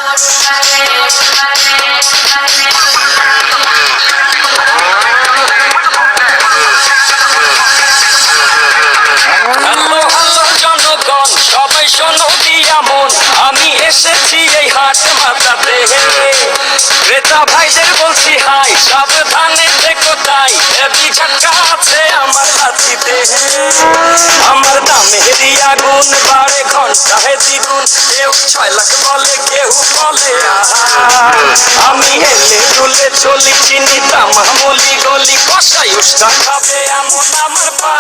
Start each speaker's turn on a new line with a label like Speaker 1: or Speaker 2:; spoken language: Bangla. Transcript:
Speaker 1: হ্যালো হ্যালো জনগণ, সবাই শোনো দিয়া মন, আমি এসেছি এই হাট মাথাতে। ক্রেতা ভাইদের বলছি হাই, সাবধানে থেকো তাই, হেভি ঝাটকা আছে আমার লাঠিতে। আমার দামেরই আগুন বাড়ে ঘন্টায় দ্বিগুণ, কেউ 6 লাখ বলে, কেউ বলে আমি হেলে দুলে চলি, চিনি মামুলি গলি, কষাই উস্তা খাবে এমন আমার পা।